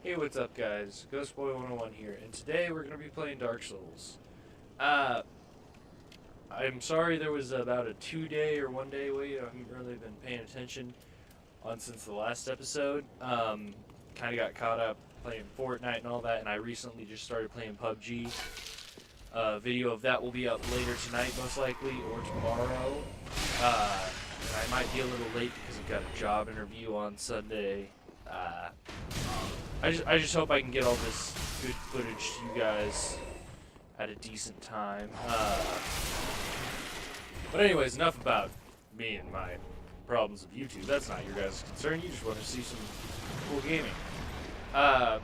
Hey, what's up, guys? Ghostboy 101 here, and today we're going to be playing Dark Souls. Uh, I'm sorry there was about a 2 day or 1 day wait. I haven't really been paying attention on since the last episode. Kind of got caught up playing Fortnite and all that, and I recently just started playing PUBG. Video of that will be up later tonight, most likely, or tomorrow. And I might be a little late because I've got a job interview on Sunday. Uh, I just hope I can get all this good footage to you guys at a decent time. But anyways, enough about me and my problems with YouTube. That's not your guys' concern. You just want to see some cool gaming. Uh,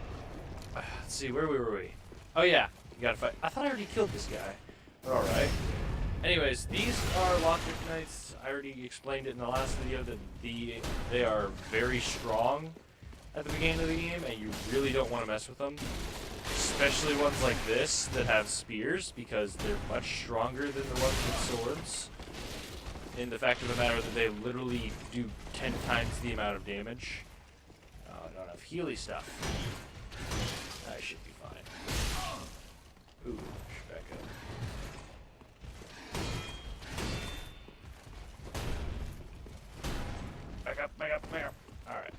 let's see, where were we? Oh yeah, you gotta fight. I thought I already killed this guy. But alright. Anyways, these are Locked Knights. I already explained it in the last video that they are very strong at the beginning of the game, and you really don't want to mess with them. Especially ones like this that have spears, because they're much stronger than the ones with swords. In the fact of the matter that they literally do 10 times the amount of damage. I don't have Healy stuff. I should be fine. Ooh, back up. Back up, back up, back up. Alright.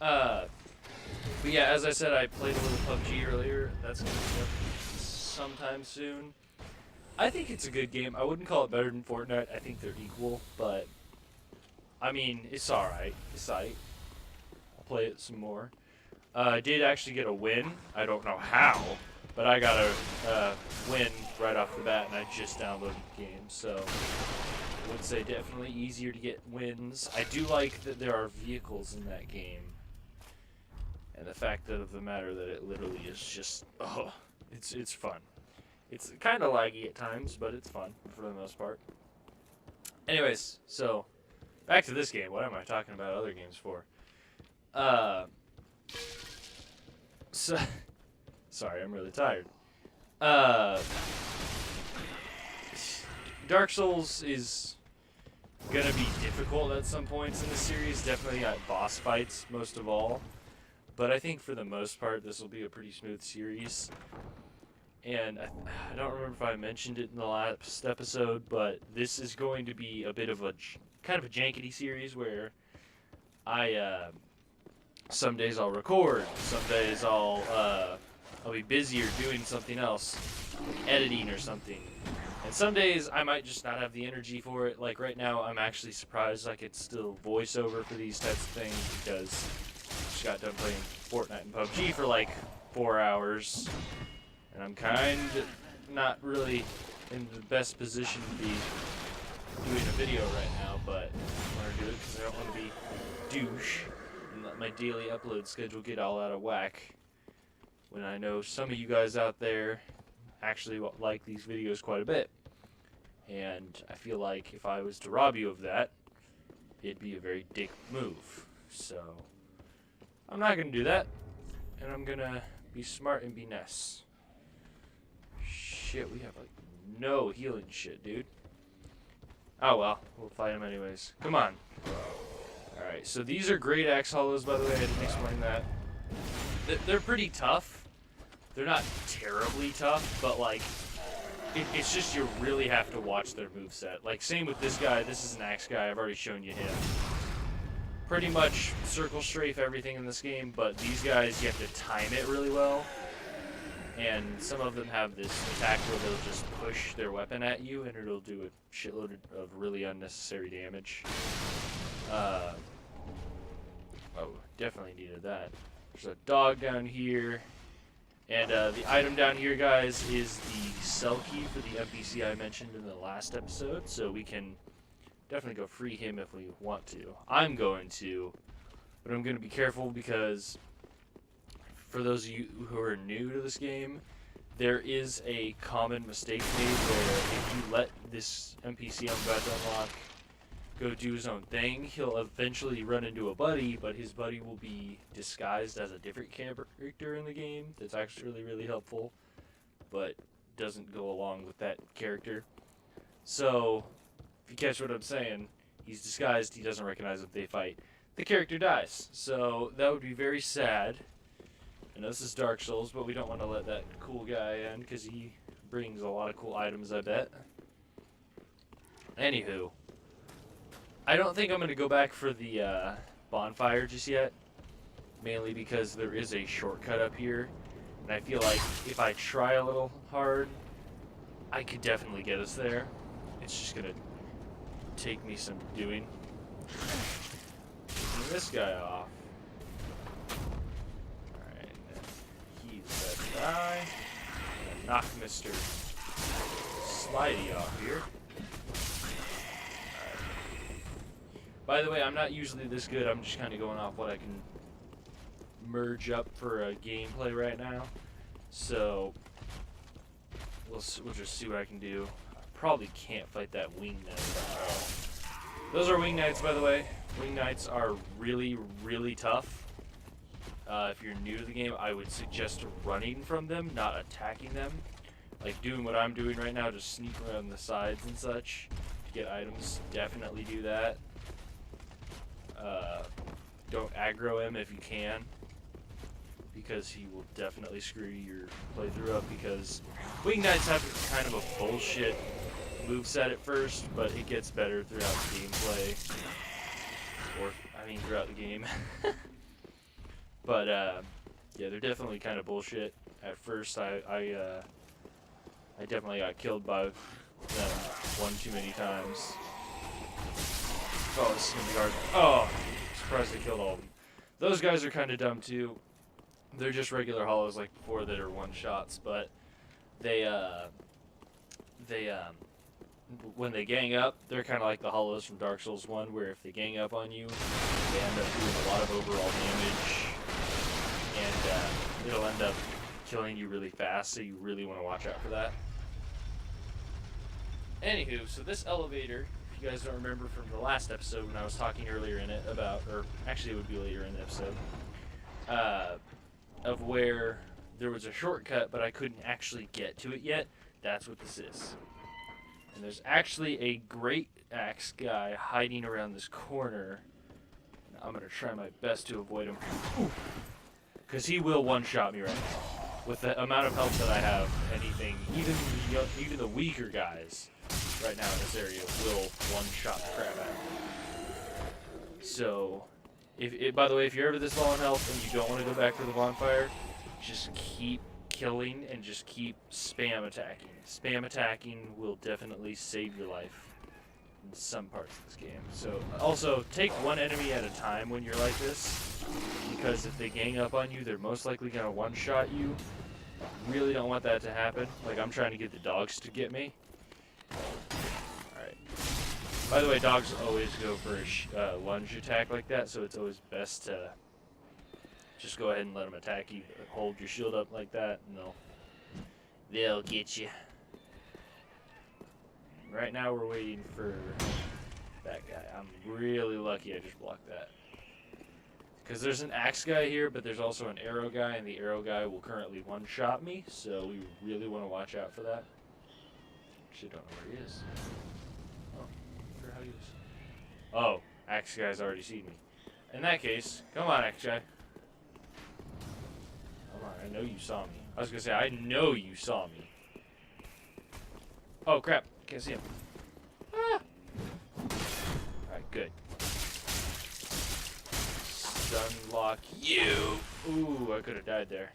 But yeah, as I said, I played a little PUBG earlier. That's going to be up sometime soon. I think it's a good game. I wouldn't call it better than Fortnite. I think they're equal, but I mean, it's alright. It's alright. I'll play it some more. I did actually get a win. I don't know how, but I got a win right off the bat, and I just downloaded the game, so I would say definitely easier to get wins. I do like that there are vehicles in that game. And the fact that of the matter that it literally is just, it's fun. It's kind of laggy at times, but it's fun for the most part. Anyways, so back to this game. What am I talking about other games for? So sorry, I'm really tired. Dark Souls is gonna be difficult at some points in the series. Definitely at boss fights, most of all. But I think for the most part, this will be a pretty smooth series. And I don't remember if I mentioned it in the last episode, but this is going to be a bit of a kind of a jankety series where some days I'll record, some days I'll be busy or doing something else, like editing or something. And some days I might just not have the energy for it. Like right now, I'm actually surprised I could still voice over for these types of things because just got done playing Fortnite and PUBG for like 4 hours, and I'm kind of not really in the best position to be doing a video right now, but I want to do it because I don't want to be douche and let my daily upload schedule get all out of whack when I know some of you guys out there actually like these videos quite a bit. And I feel like if I was to rob you of that, it'd be a very dick move. So I'm not gonna do that, and I'm gonna be smart and be nice. Shit, we have like no healing shit, dude. Oh well, we'll fight him anyways. Come on. Alright, so these are great axe hollows, by the way. I didn't explain that. They're pretty tough. They're not terribly tough, but like, it's just you really have to watch their moveset. Like, same with this guy. This is an axe guy. I've already shown you him. Pretty much circle strafe everything in this game, but these guys, you have to time it really well. And some of them have this attack where they'll just push their weapon at you, and it'll do a shitload of really unnecessary damage. Oh, definitely needed that. There's a dog down here. And the item down here, guys, is the cell key for the NPC I mentioned in the last episode, so we can definitely go free him if we want to. I'm going to, but I'm going to be careful because for those of you who are new to this game, there is a common mistake made where if you let this NPC I'm about to unlock go do his own thing, he'll eventually run into a buddy, but his buddy will be disguised as a different character in the game that's actually really, really helpful, but doesn't go along with that character. So, if you catch what I'm saying, he's disguised, he doesn't recognize if they fight. The character dies, so that would be very sad. I know this is Dark Souls, but we don't want to let that cool guy in because he brings a lot of cool items, I bet. Anywho, I don't think I'm going to go back for the bonfire just yet, mainly because there is a shortcut up here, and I feel like if I try a little hard, I could definitely get us there. It's just going to take me some doing. Taking this guy off. Alright, he's that guy. And knock Mr. Slidey off here. Alright. By the way, I'm not usually this good. I'm just kind of going off what I can merge up for a gameplay right now. So, we'll just see what I can do. I probably can't fight that Wing Knight. Those are Wing Knights, by the way. Wing Knights are really, really tough. If you're new to the game, I would suggest running from them, not attacking them. Like doing what I'm doing right now, just sneak around the sides and such to get items. Definitely do that. Don't aggro him if you can, because he will definitely screw your playthrough up, because Wing Knights have kind of a bullshit moveset at first, but it gets better throughout the gameplay. Or, I mean, throughout the game. But, yeah, they're definitely kind of bullshit. At first, I definitely got killed by them one too many times. Oh, this is gonna be hard. Oh, surprised I killed all of them. Those guys are kind of dumb, too. They're just regular hollows like before that are one-shots, but they, when they gang up, they're kind of like the hollows from Dark Souls 1, where if they gang up on you, they end up doing a lot of overall damage, and it'll end up killing you really fast, so you really want to watch out for that. Anywho, so this elevator, if you guys don't remember from the last episode when I was talking earlier in it about, or actually it would be later in the episode, of where there was a shortcut, but I couldn't actually get to it yet, that's what this is. And there's actually a great axe guy hiding around this corner. I'm going to try my best to avoid him. Because he will one-shot me right now. With the amount of health that I have, anything, even the weaker guys right now in this area will one-shot the crap out of me. So, by the way, if you're ever this low on health and you don't want to go back to the bonfire, just keep killing and just keep spam attacking. Spam attacking will definitely save your life in some parts of this game. So also take one enemy at a time when you're like this, because if they gang up on you, they're most likely gonna one-shot you. Really don't want that to happen. Like I'm trying to get the dogs to get me. Alright. By the way, dogs always go for a lunge attack like that, so it's always best to just go ahead and let them attack you. Hold your shield up like that, and they'll get you. Right now we're waiting for that guy. I'm really lucky I just blocked that. Because there's an axe guy here, but there's also an arrow guy, and the arrow guy will currently one-shot me, so we really want to watch out for that. Actually, don't know where he is. Oh, I wonder how he is. Oh, axe guy's already seen me. In that case, come on, axe guy. Come on, I know you saw me. I was going to say, I know you saw me. Oh, crap. Can't see him. Ah! Alright, good. Stun lock you! Ooh, I could have died there.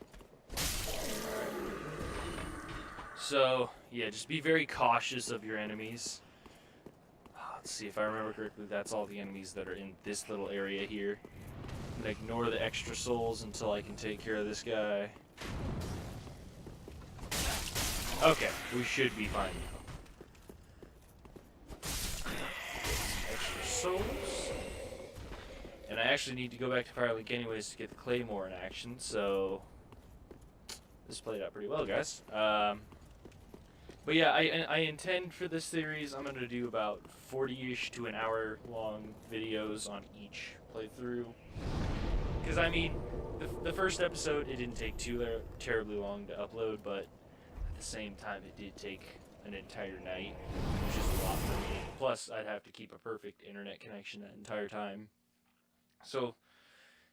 Alright. So, yeah, just be very cautious of your enemies. Let's see if I remember correctly, that's all the enemies that are in this little area here. I'm gonna ignore the extra souls until I can take care of this guy. Okay, we should be fine now. Extra souls. And I actually need to go back to Firelink anyways to get the Claymore in action, so this played out pretty well, guys. But yeah, I intend for this series, I'm going to do about 40-ish to an hour long videos on each playthrough. Because, I mean, the first episode, it didn't take too terribly long to upload, but at the same time, it did take an entire night, which is a lot for me. Plus, I'd have to keep a perfect internet connection that entire time. So,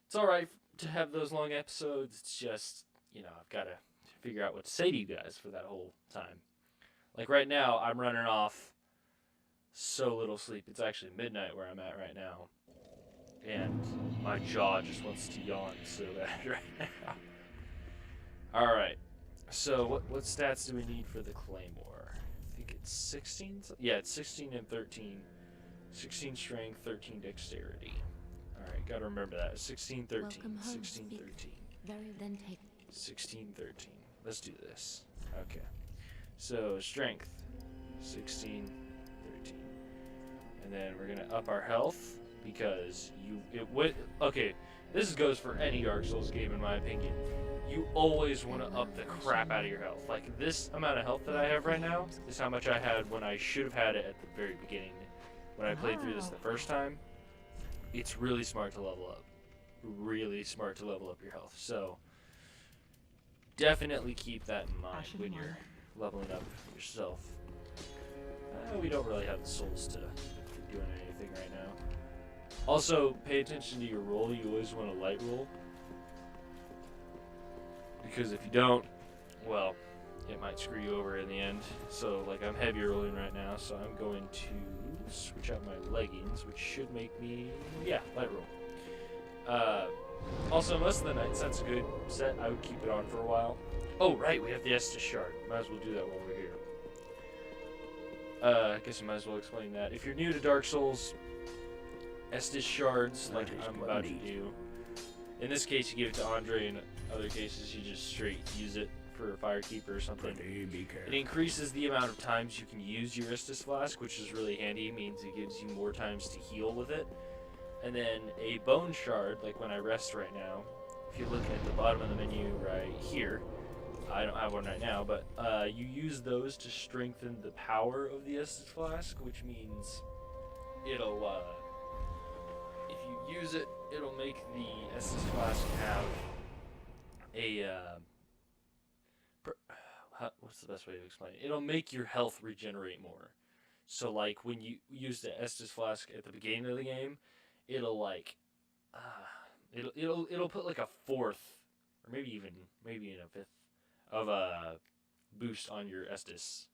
it's alright to have those long episodes. It's just, I've got to figure out what to say to you guys for that whole time. Like right now, I'm running off so little sleep. It's actually midnight where I'm at right now. And my jaw just wants to yawn so bad right now. Alright. So what stats do we need for the Claymore? I think it's 16? Yeah, it's 16 and 13. 16 strength, 13 dexterity. Alright, gotta remember that. 16, 13. Welcome home, 16, 13. Very then take 16, 13. Let's do this. Okay. So, strength. 16, 13. And then we're gonna up our health because okay, this goes for any Dark Souls game in my opinion. You always want to up the crap out of your health. Like this amount of health that I have right now is how much I had when I should have had it at the very beginning. When I played through this the first time, it's really smart to level up. Really smart to level up your health. So definitely keep that in mind when you're leveling up yourself. We don't really have the souls to keep doing anything right now. Also, pay attention to your roll. You always want a light roll. Because if you don't, well, it might screw you over in the end. So, like, I'm heavy rolling right now, so I'm going to switch out my leggings, which should make me, yeah, light roll. Also, most of the night set's a good set. I would keep it on for a while. Oh, right, we have the Estus Shard. Might as well do that while we're here. I guess I might as well explain that. If you're new to Dark Souls, Estus Shards, like I'm about to do. In this case, you give it to Andre. In other cases, you just straight use it for a Firekeeper or something. It increases the amount of times you can use your Estus Flask, which is really handy. It means it gives you more times to heal with it. And then a Bone Shard, like when I rest right now, if you look at the bottom of the menu right here, I don't have one right now, but you use those to strengthen the power of the Estus Flask, which means it'll, if you use it, it'll make the Estus Flask have a, what's the best way to explain it? It'll make your health regenerate more. So, like, when you use the Estus Flask at the beginning of the game, it'll, like, it'll put, like, a fourth, or maybe even a fifth, of a boost on your Estus.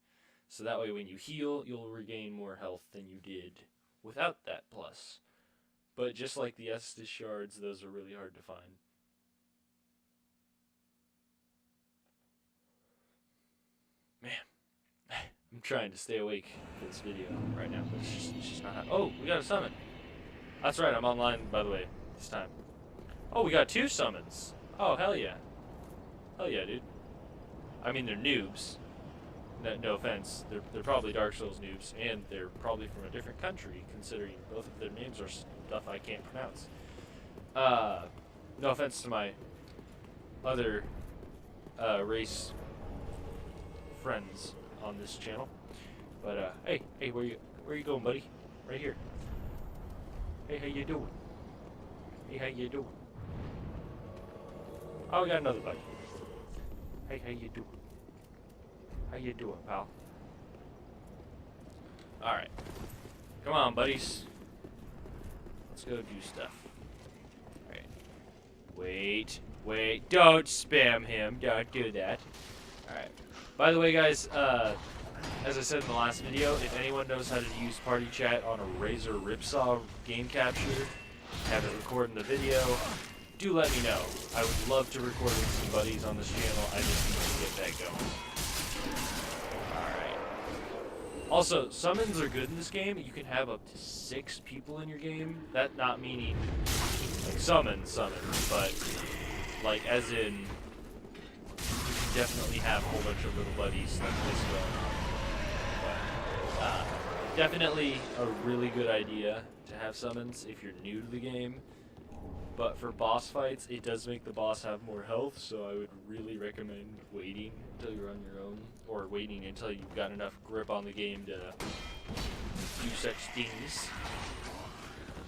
So that way when you heal, you'll regain more health than you did without that plus. But just like the Estus Shards, those are really hard to find. Man, I'm trying to stay awake for this video right now, but it's just not happening. Oh, we got a summon. That's right, I'm online, by the way, this time. Oh, we got 2 summons. Oh, hell yeah. Hell yeah, dude. I mean, they're noobs. No offense. They're probably Dark Souls noobs, and they're probably from a different country, considering both of their names are stuff I can't pronounce. No offense to my other race friends on this channel, but hey, where you going, buddy? Right here. Hey, how you doing? Hey, how you doing? Oh, we got another buddy. Hey, how you doing? How you doing, pal? Alright. Come on, buddies. Let's go do stuff. Alright. Wait. Don't spam him. Don't do that. Alright. By the way, guys, as I said in the last video, if anyone knows how to use party chat on a Razer Ripsaw game capture, have it record in the video, do let me know. I would love to record with some buddies on this channel. I just need to get that going. Alright. Also, summons are good in this game. You can have up to 6 people in your game. That not meaning like summons, but like as in you can definitely have a whole bunch of little buddies like this going on. But definitely a really good idea to have summons if you're new to the game. But for boss fights, it does make the boss have more health, so I would really recommend waiting until you're on your own, or waiting until you've got enough grip on the game to do such things.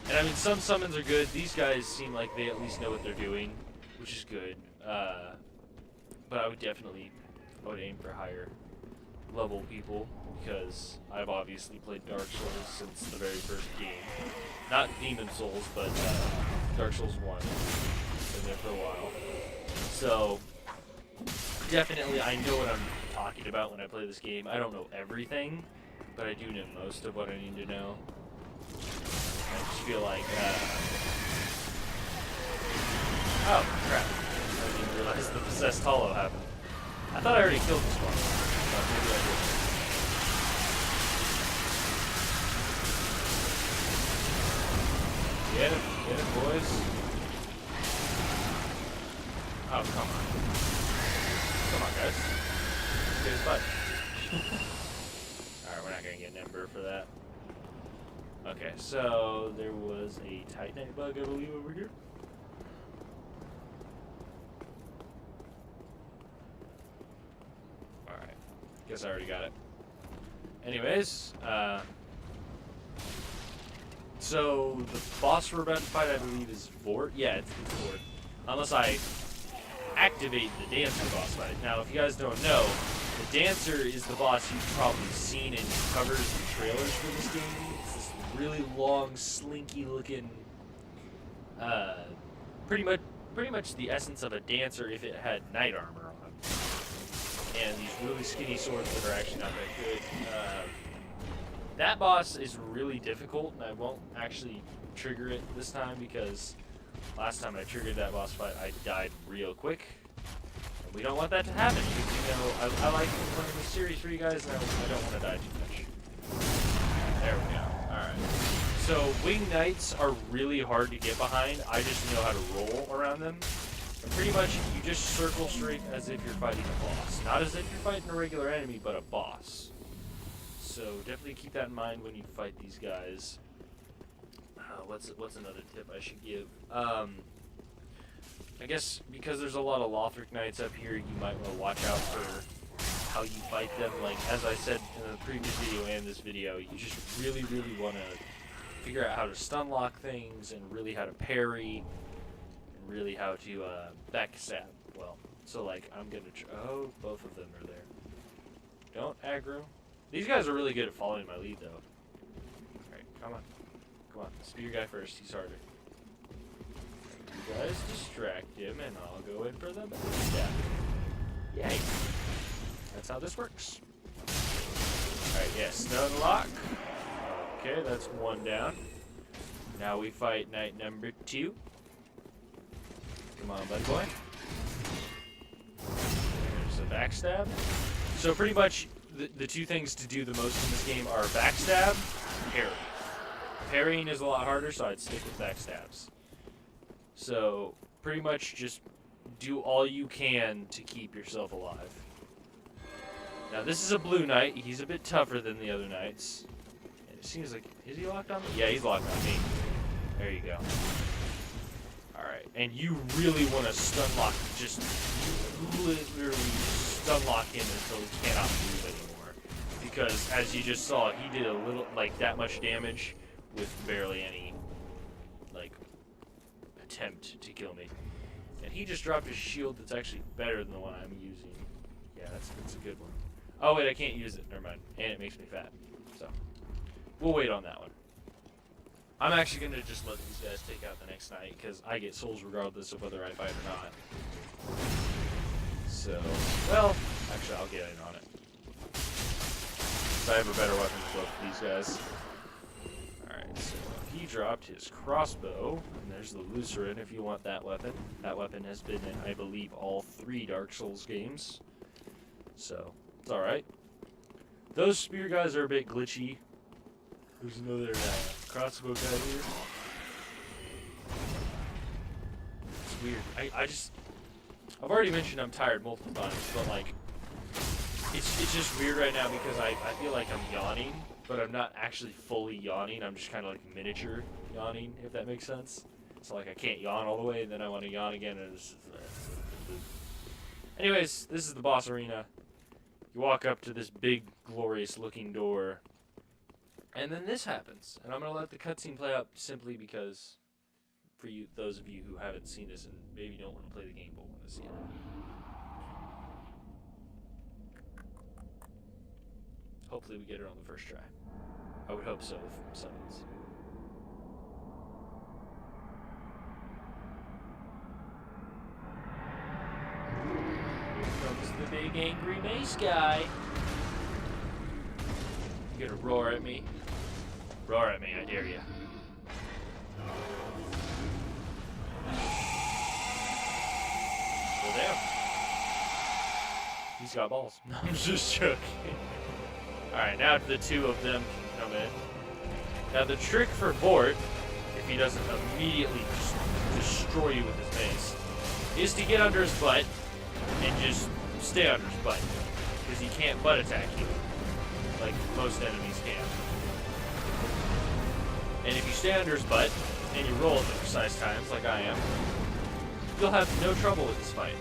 And I mean, some summons are good. These guys seem like they at least know what they're doing, which is good. But I would aim for higher level people, because I've obviously played Dark Souls since the very first game. Not Demon Souls, but Dark Souls 1. Been there for a while. So, definitely I know what I'm talking about when I play this game. I don't know everything, but I do know most of what I need to know. I just feel like, oh, crap. I didn't even realize the Possessed Hollow happened. I thought I already killed this one. But maybe I didn't. Get it, boys. Oh, come on. Come on, guys. Let's get his butt. Alright, we're not gonna get an Ember for that. Okay, so there was a Titanite bug, I believe, over here. Alright. Guess I already got it. Anyways, so the boss we're about to fight, I believe, is Vort. Yeah, it's Vort. Unless I activate the Dancer boss fight. Now, if you guys don't know, the Dancer is the boss you've probably seen in covers and trailers for this game. It's this really long, slinky-looking, pretty much the essence of a Dancer if it had knight armor on, and these really skinny swords that are actually not that good. That boss is really difficult, and I won't actually trigger it this time because last time I triggered that boss fight, I died real quick. And we don't want that to happen because, you know, I like playing this series for you guys, and I don't want to die too much. There we go. Alright. So, Wing Knights are really hard to get behind. I just know how to roll around them. And pretty much, you just circle straight as if you're fighting a boss. Not as if you're fighting a regular enemy, but a boss. So definitely keep that in mind when you fight these guys. What's another tip I should give? I guess because there's a lot of Lothric Knights up here, you might want to watch out for how you fight them. Like, as I said in the previous video and this video, you just really want to figure out how to stun lock things and really how to parry and really how to backstab. Well, so like I'm gonna oh, both of them are there. Don't aggro. These guys are really good at following my lead, though. Alright, come on. Come on. Spear guy first. He's harder. You guys distract him, and I'll go in for the backstab. Yay. That's how this works. Alright, yes. Stun lock. Okay, that's one down. Now we fight knight number 2. Come on, buddy boy. There's a backstab. So pretty much, the two things to do the most in this game are backstab and parry. Parrying is a lot harder, so I'd stick with backstabs. So, pretty much just do all you can to keep yourself alive. Now, this is a blue knight. He's a bit tougher than the other knights. And it seems like, is he locked on me? Yeah, he's locked on me. There you go. Alright, and you really want to stun lock, just literally stun lock him until he cannot move anymore. Because, as you just saw, he did a little, like, that much damage with barely any, like, attempt to kill me. And he just dropped a shield that's actually better than the one I'm using. Yeah, that's a good one. Oh, wait, I can't use it. Never mind. And it makes me fat. So, we'll wait on that one. I'm actually going to just let these guys take out the next knight, because I get souls regardless of whether I fight or not. So, well, actually, I'll get in on it. So I have a better weapon than both of these guys. Alright, so he dropped his crossbow, and there's the Lucerin if you want that weapon. That weapon has been in, I believe, all 3 Dark Souls games. So, it's alright. Those spear guys are a bit glitchy. There's another crossbow guy here. It's weird. I've already mentioned I'm tired multiple times, but like, it's just weird right now because I feel like I'm yawning, but I'm not actually fully yawning. I'm just kind of like miniature yawning, if that makes sense. So like I can't yawn all the way, and then I want to yawn again, and it's just, anyways, this is the boss arena. You walk up to this big, glorious looking door, and then this happens. And I'm going to let the cutscene play out simply because, for you, those of you who haven't seen this and maybe don't want to play the game but want to see it. Hopefully we get it on the first try. I would hope so with summons. the big angry mace guy. You gonna roar at me? Roar at me, I dare you. Well, damn. He's got balls. No, I'm just joking. Alright, now the two of them can come in. Now the trick for Bort, if he doesn't immediately just destroy you with his mace, is to get under his butt and just stay under his butt. Because he can't butt attack you like most enemies can. And if you stay under his butt and you roll at the precise times like I am, you'll have no trouble with this fight.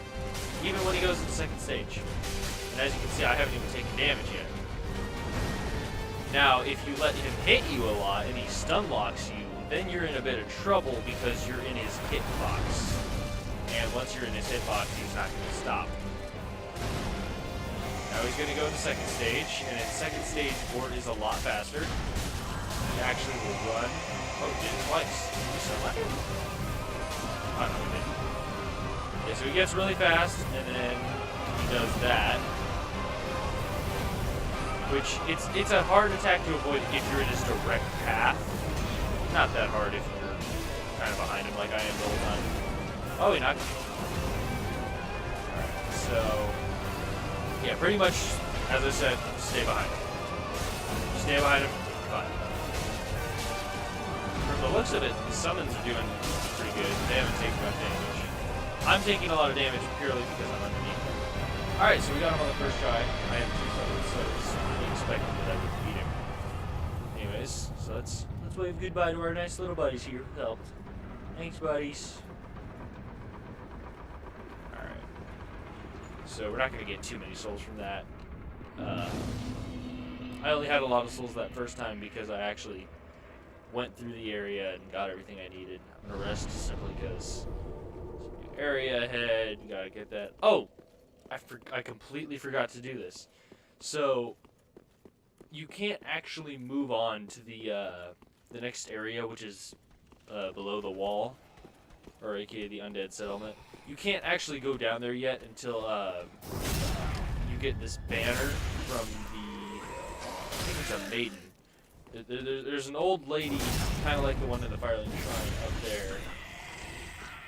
Even when he goes into second stage. And as you can see, I haven't even taken damage yet. Now, if you let him hit you a lot and he stun locks you, then you're in a bit of trouble because you're in his hitbox. And once you're in his hitbox, he's not going to stop. Now he's going to go to second stage, and in second stage, Bort is a lot faster. He actually will run. Oh, he did it twice. Did he stun lock him? I don't know, he didn't. Yeah, so he gets really fast, and then he does that. Which, it's a hard attack to avoid if you're in his direct path. Not that hard if you're kind of behind him like I am the whole time. Oh, he knocked me. Alright, so... yeah, pretty much, as I said, stay behind him. Stay behind him, fine. From the looks of it, the summons are doing pretty good. They haven't taken much damage. I'm taking a lot of damage purely because I'm underneath him. Alright, so we got him on the first try. I have 2 summons, so it's expected that I would beat him. Anyways, so let's wave goodbye to our nice little buddies here who helped. Thanks, buddies. Alright. So we're not going to get too many souls from that. I only had a lot of souls that first time because I actually went through the area and got everything I needed. I'm going to rest simply because area ahead, you got to get that. Oh! I completely forgot to do this. So, you can't actually move on to the next area, which is below the wall, or aka the Undead Settlement. You can't actually go down there yet until you get this banner from the, I think it's a maiden. There's an old lady, kind of like the one in the Firelink Shrine up there.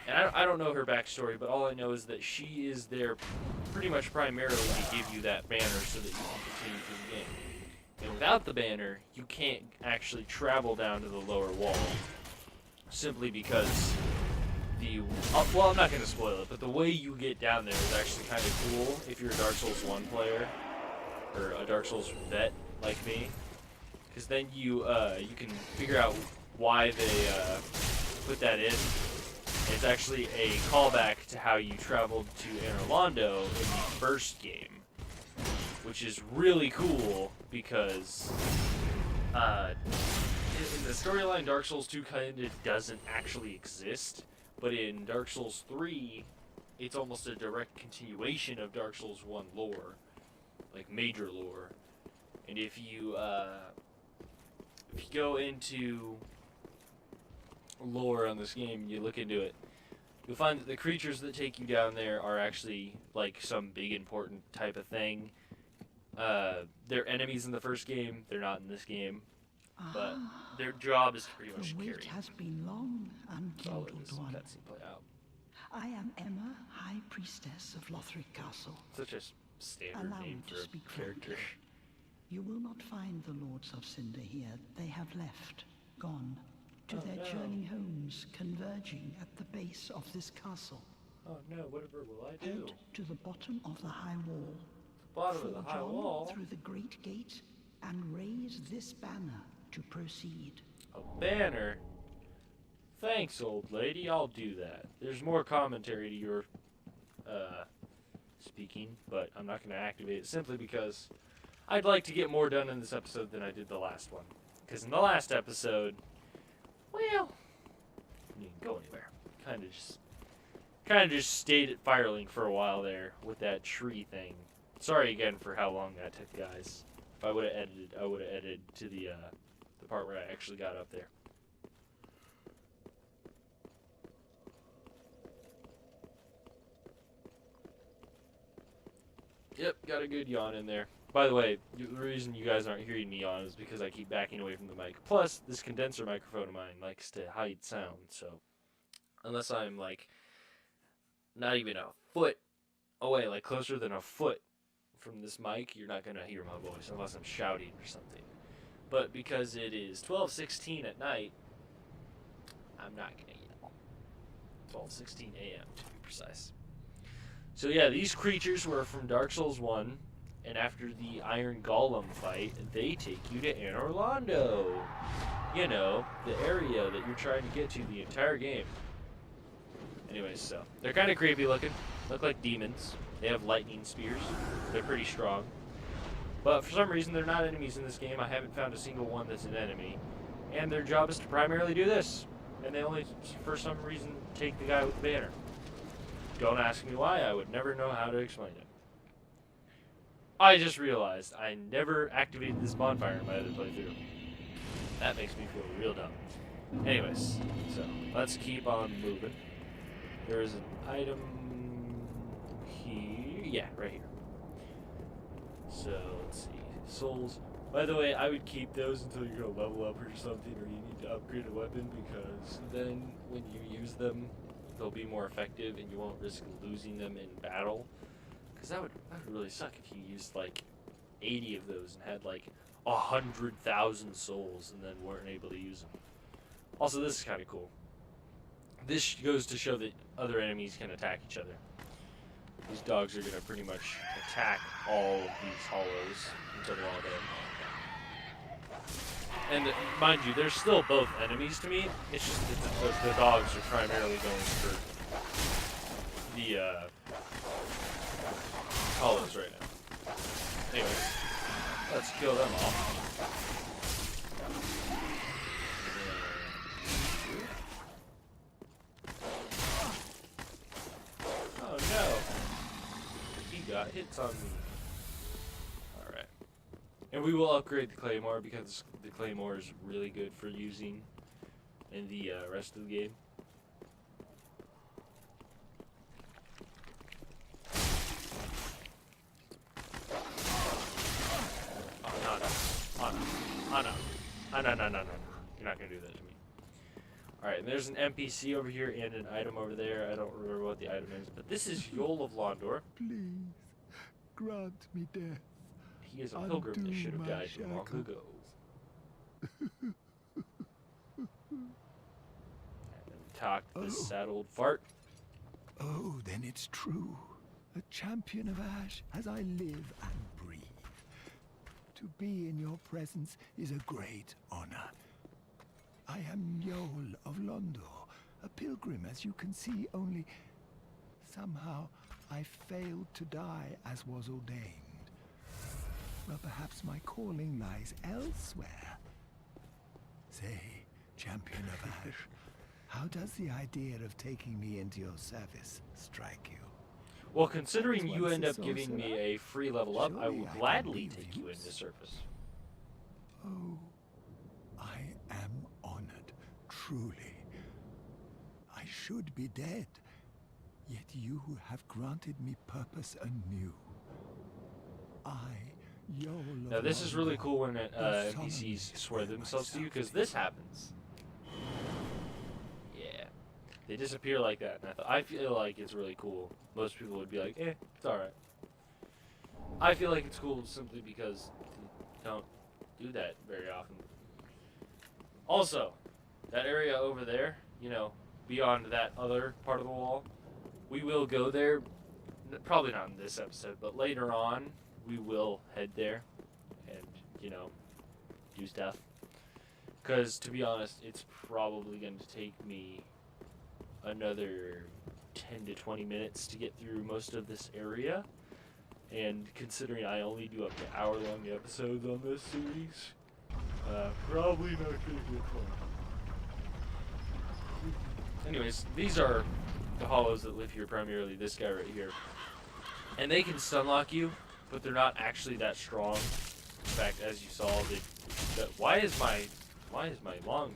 And I don't know her backstory, but all I know is that she is there pretty much primarily to give you that banner so that you can continue through the game. And without the banner, you can't actually travel down to the lower wall. Simply because well, I'm not going to spoil it, but the way you get down there is actually kind of cool if you're a Dark Souls 1 player, or a Dark Souls vet like me. Because then you can figure out why they put that in. It's actually a callback to how you traveled to Anor Londo in the first game, which is really cool because in the storyline, Dark Souls 2 kind of doesn't actually exist, but in Dark Souls 3, it's almost a direct continuation of Dark Souls 1 lore, like major lore. And if you go into lore on this game, you look into it, you'll find that the creatures that take you down there are actually like some big important type of thing. They're enemies in the first game, they're not in this game, but their job is to pretty much carry. The wait has been long, unkindled one. Play out. I am Emma, High Priestess of Lothric Castle. Such a standard Allow name me to for speak a character. frankly. You will not find the Lords of Cinder here. They have left, gone, to their journey homes, converging at the base of this castle. Oh no, whatever will I do? Head to the bottom of the high wall. Bottom of Forge the high on wall? through the great gate and raise this banner to proceed. A banner? Thanks, old lady, I'll do that. There's more commentary to your speaking, but I'm not going to activate it simply because I'd like to get more done in this episode than I did the last one. Because in the last episode, well, you didn't go anywhere. Kind of just stayed at Firelink for a while there with that tree thing. Sorry again for how long that took, guys. If I would have edited, I would have edited to the part where I actually got up there. Yep, got a good yawn in there. By the way, the reason you guys aren't hearing me yawn is because I keep backing away from the mic. Plus, this condenser microphone of mine likes to hide sound, so unless I'm like not even a foot away, like closer than a foot from this mic, you're not gonna hear my voice unless I'm shouting or something. But because it is 12:16 at night, I'm not gonna yell. 12:16 a.m. to be precise. So yeah, these creatures were from Dark Souls 1, and after the Iron Golem fight, they take you to Anor Londo. You know, the area that you're trying to get to the entire game. Anyways, so they're kind of creepy looking. Look like demons. They have lightning spears. They're pretty strong. But for some reason, they're not enemies in this game. I haven't found a single one that's an enemy. And their job is to primarily do this. And they only, for some reason, take the guy with the banner. Don't ask me why. I would never know how to explain it. I just realized I never activated this bonfire in my other playthrough. That makes me feel real dumb. Anyways, so let's keep on moving. There is an item here. Yeah, right here. So, let's see. Souls. By the way, I would keep those until you're going to level up or something, or you need to upgrade a weapon, because then when you use them, they'll be more effective and you won't risk losing them in battle. Because that would really suck if you used like 80 of those and had like 100,000 souls and then weren't able to use them. Also, this is kind of cool. This goes to show that other enemies can attack each other. These dogs are going to pretty much attack all of these hollows until they're all dead. And mind you, they're still both enemies to me. It's just that the dogs are primarily going for the hollows right now. Anyways, let's kill them all. Oh no! He got hits on me. Alright. And we will upgrade the Claymore because the Claymore is really good for using in the rest of the game. No. You're not gonna do that to me. Alright, and there's an NPC over here and an item over there. I don't remember what the item is, but this is Yol of Londor. Please, grant me death. He is a pilgrim that should have died long ago. And talk to this sad old fart. Oh, then it's true. A champion of Ash as I live and breathe. To be in your presence is a great honor. I am Yol of Londor, a pilgrim, as you can see, only somehow I failed to die as was ordained. Well, perhaps my calling lies elsewhere. Say, champion of Ash, how does the idea of taking me into your service strike you? Well, considering you end up giving me a free level up, I will gladly take you into service. Oh, I am honored, truly. I should be dead, yet you have granted me purpose anew. Now this is really cool when NPCs swear themselves to you, because this happens. Yeah. They disappear like that, and I feel like it's really cool. Most people would be like, eh, it's alright. I feel like it's cool simply because they don't do that very often. Also, that area over there, you know, beyond that other part of the wall, we will go there, probably not in this episode, but later on, we will head there and, you know, do stuff. Because, to be honest, it's probably going to take me another 10 to 20 minutes to get through most of this area. And considering I only do up to hour-long episodes on this series, probably not going to get fun. Anyways, these are the hollows that live here primarily, this guy right here. And they can stun lock you, but they're not actually that strong. In fact, as you saw, why is my long?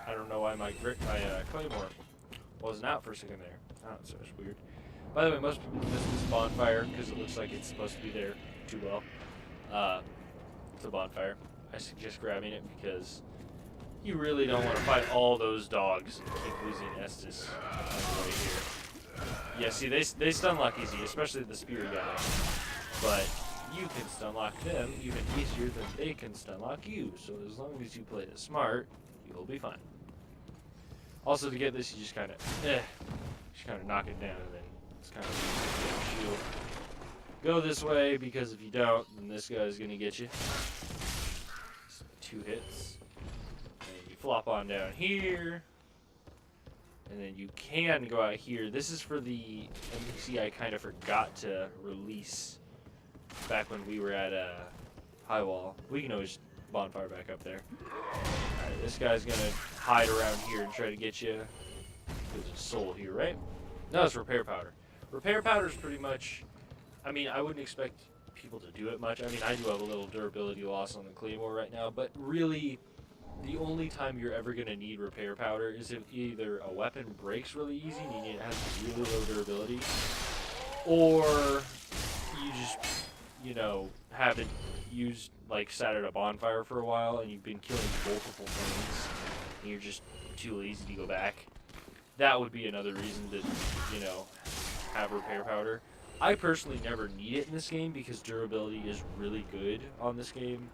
I don't know why my Claymore wasn't out for a second there. Oh, it's so weird. By the way, most people miss this bonfire because it looks like it's supposed to be there too well. It's a bonfire. I suggest grabbing it because you really don't want to fight all those dogs and keep losing Estus on the way here. Yeah, see, they stun lock easy, especially the spear guy. But you can stun lock them even easier than they can stun lock you. So as long as you play it smart, you'll be fine. Also, to get this, you just kind of knock it down, and then it's kind of shield. Go this way, because if you don't, then this guy's gonna get you. 2 hits. And you flop on down here. And then you can go out here. This is for the NPC I kind of forgot to release back when we were at High Wall. We can always bonfire back up there. Alright, this guy's gonna hide around here and try to get you. There's a soul here, right? No, it's repair powder. Repair powder is pretty much, I mean, I wouldn't expect people to do it much. I mean, I do have a little durability loss on the Claymore right now, but really, the only time you're ever going to need repair powder is if either a weapon breaks really easy and it has really low durability, or you just, you know, haven't used, like, sat at a bonfire for a while and you've been killing multiple things and you're just too lazy to go back. That would be another reason to, you know, have repair powder. I personally never need it in this game because durability is really good on this game,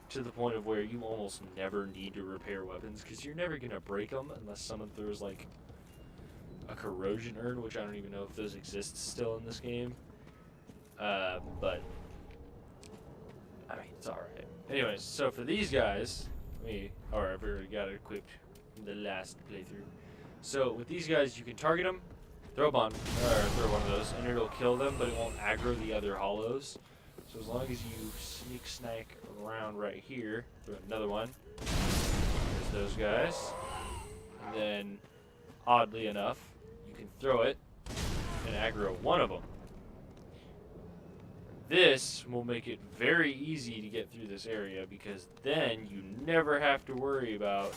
to the point of where you almost never need to repair weapons because you're never going to break them unless someone throws like a corrosion urn, which I don't even know if those exist still in this game. But I mean, it's alright. Anyways, so for these guys, I've already got it equipped in the last playthrough. So with these guys, you can target them, throw one of those, and it'll kill them, but it won't aggro the other hollows. So as long as you sneak snack around right here, throw another one. There's those guys. And then, oddly enough, you can throw it and aggro one of them. This will make it very easy to get through this area because then you never have to worry about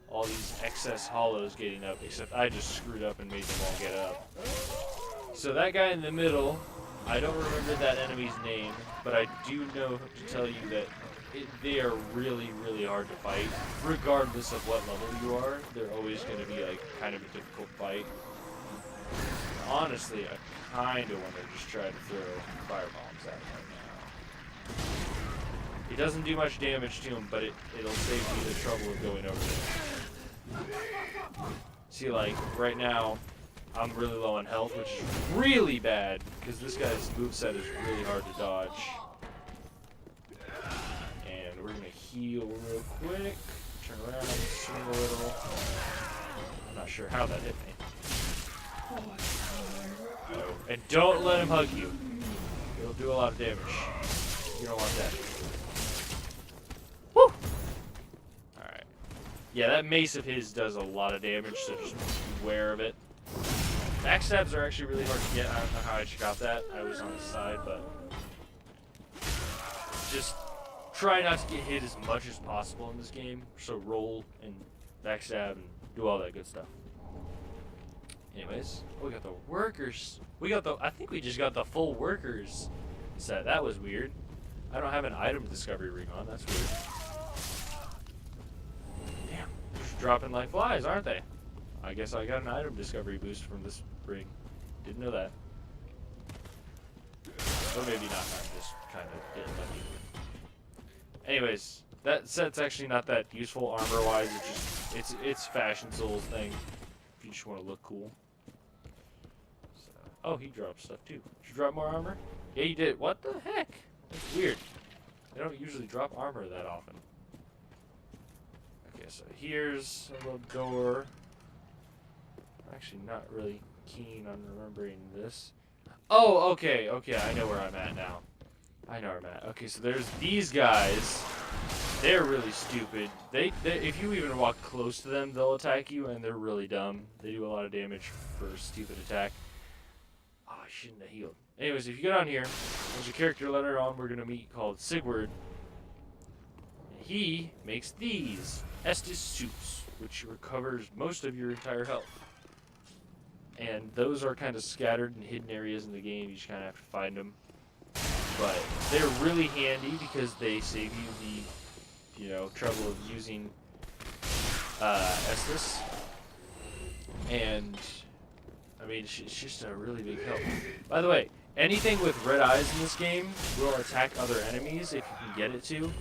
all these excess hollows getting up, except I just screwed up and made them all get up. So that guy in the middle, I don't remember that enemy's name, but I do know to tell you that they are really, really hard to fight. Regardless of what level you are, they're always going to be like kind of a difficult fight. Honestly, I kind of want to just try to throw firebombs at him right now. It doesn't do much damage to him, but it'll save you the trouble of going over there. See, like, right now, I'm really low on health, which is really bad, because this guy's moveset is really hard to dodge. And we're going to heal real quick, turn around, swing a little. I'm not sure how that hit me. Oh, and don't let him hug you. It'll do a lot of damage. You don't want that. Woo! Alright. Yeah, that mace of his does a lot of damage, so just beware of it. Backstabs are actually really hard to get. I don't know how I just got that. I was on the side, but just try not to get hit as much as possible in this game. So roll and backstab and do all that good stuff. Anyways, we got the workers. I think we just got the full workers set. That was weird. I don't have an item discovery ring on. That's weird. Damn, they're just dropping like flies, aren't they? I guess I got an item discovery boost from this ring. Didn't know that. Or maybe not. I'm just kind of getting lucky. Anyways, that set's actually not that useful armor-wise. It's Fashion Souls thing. If you just want to look cool. So, oh, he dropped stuff too. Did you drop more armor? Yeah, you did. What the heck? That's weird. They don't usually drop armor that often. Okay, so here's a little door. I'm actually not really keen on remembering this. Oh, okay, I know where I'm at now. I know where I'm at. Okay, so there's these guys. They're really stupid. They if you even walk close to them, they'll attack you, and they're really dumb. They do a lot of damage for a stupid attack. Oh, I shouldn't have healed. Anyways, if you go down here, there's a character later on we're going to meet called Sigurd. He makes these Estus suits, which recovers most of your entire health. and those are kind of scattered in hidden areas in the game. You just kind of have to find them. But they're really handy because they save you the, trouble of using Estus. And, I mean, it's just a really big help. By the way, anything with red eyes in this game will attack other enemies if you can get it to,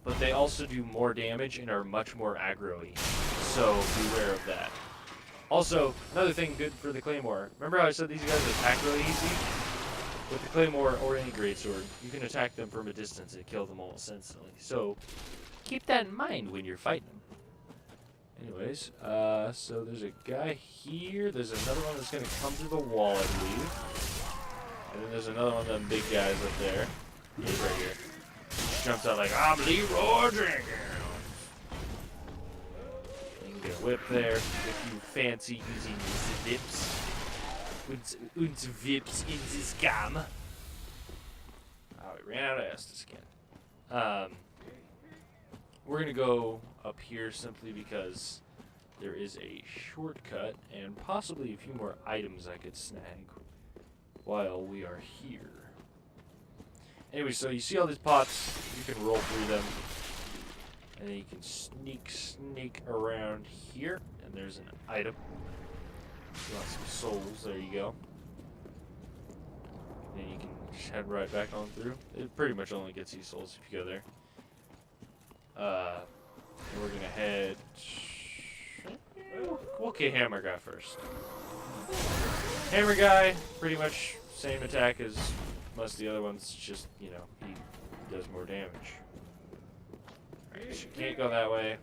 but they also do more damage and are much more aggro-y. So beware of that. Also, another thing good for the Claymore. Remember how I said these guys attack really easy? With the Claymore or any greatsword, you can attack them from a distance and kill them almost instantly. So keep that in mind when you're fighting them. Anyways, so there's a guy here. There's another one that's going to come through the wall, I believe. And then there's another one of them big guys up there. He's right here. He jumps out like, I'm Leroy Jenkins. You can get a whip there if you fancy using the vips. Und vips in this game. Oh, we ran out of Estus again. We're going to go up here simply because there is a shortcut and possibly a few more items I could snag while we are here. Anyway, so you see all these pots, you can roll through them, and then you can sneak around here, and there's an item. You want some souls, there you go. And then you can just head right back on through. It pretty much only gets you souls if you go there. And we're gonna head. We'll kill Hammer Guy first. Hammer Guy, pretty much same attack as most of the other ones, just, he does more damage. Alright, so you can't go that way.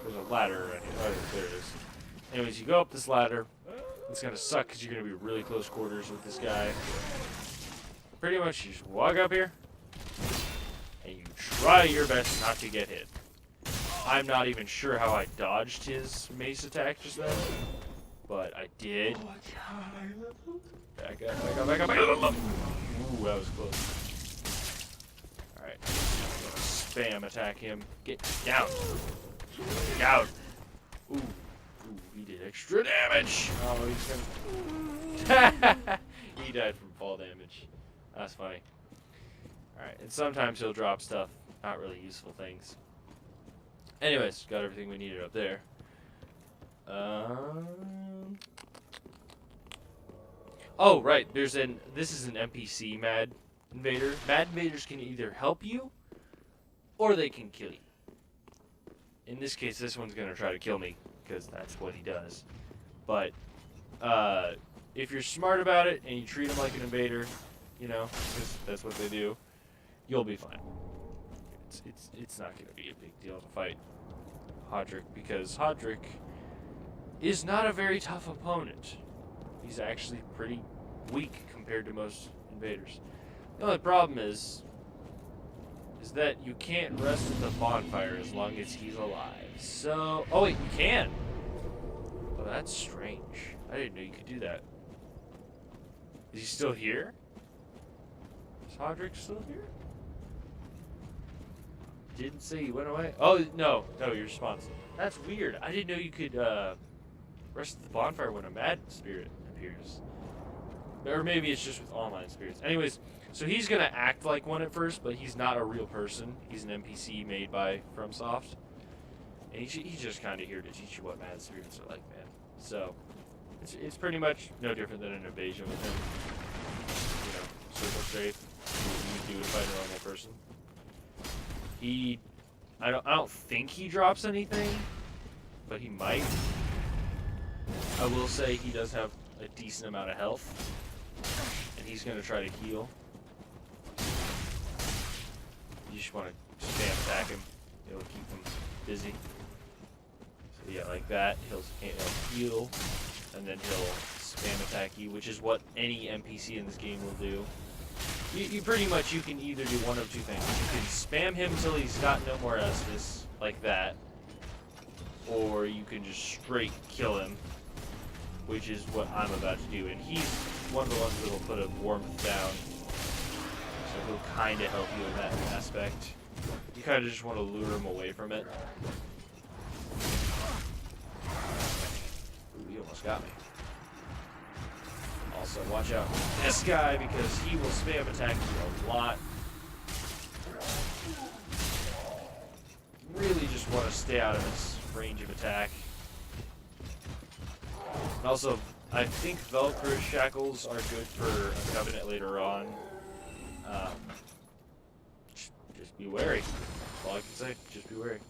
There's a ladder right here. Oh, there it is. Anyways, you go up this ladder. It's gonna suck because you're gonna be really close quarters with this guy. Pretty much, you just walk up here, and you try your best not to get hit. I'm not even sure how I dodged his mace attack just then, but I did. Back up. Ooh, that was close. Alright, spam attack him. Get down. Down. Ooh, he did extra damage. Oh, he's gonna... He died from fall damage. That's funny. Alright, and sometimes he'll drop stuff. Not really useful things. Anyways, got everything we needed up there. Oh, right. This is an NPC Mad Invader. Mad Invaders can either help you, or they can kill you. In this case, this one's gonna try to kill me, because that's what he does. But, if you're smart about it, and you treat him like an invader, because that's what they do, you'll be fine. It's not going to be a big deal to fight Hodrick, because Hodrick is not a very tough opponent. He's actually pretty weak compared to most invaders. The only problem is that you can't rest at the bonfire as long as he's alive. So, oh wait, you can. Oh, that's strange. I didn't know you could do that. Is he still here? Is Hodrick still here? Didn't say he went away. Oh, no, your response. That's weird. I didn't know you could rest at the bonfire when a mad spirit appears. Or maybe it's just with online spirits. Anyways, so he's going to act like one at first, but he's not a real person. He's an NPC made by FromSoft. And he's just kind of here to teach you what mad spirits are like, man. So, it's pretty much no different than an invasion with him. Circle strafe. You would fight a normal person. I don't think he drops anything, but he might. I will say he does have a decent amount of health, and he's going to try to heal. You just want to spam attack him. It'll keep him busy. So yeah, like that. He'll heal, and then he'll spam attack you, which is what any NPC in this game will do. You pretty much, you can either do one of two things. You can spam him till he's got no more Estus, like that, or you can just straight kill him, which is what I'm about to do. And he's one of the ones that will put a warmth down, so he'll kind of help you in that aspect. You kind of just want to lure him away from it. Ooh, he almost got me. Also, watch out for this guy because he will spam attack you a lot. Really just want to stay out of his range of attack. And also, I think Velcro shackles are good for a covenant later on. Just be wary. That's all I can say. Just be wary.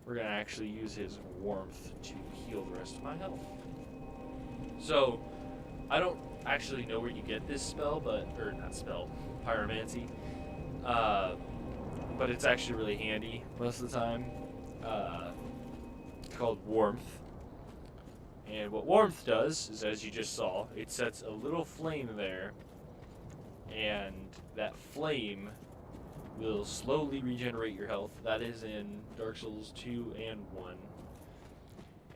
We're gonna actually use his warmth to heal the rest of my health. So, I don't actually know where you get this spell, or not spell, pyromancy. But it's actually really handy most of the time. It's called warmth. And what warmth does is, as you just saw, it sets a little flame there, and that flame will slowly regenerate your health. That is in Dark Souls 2 and 1.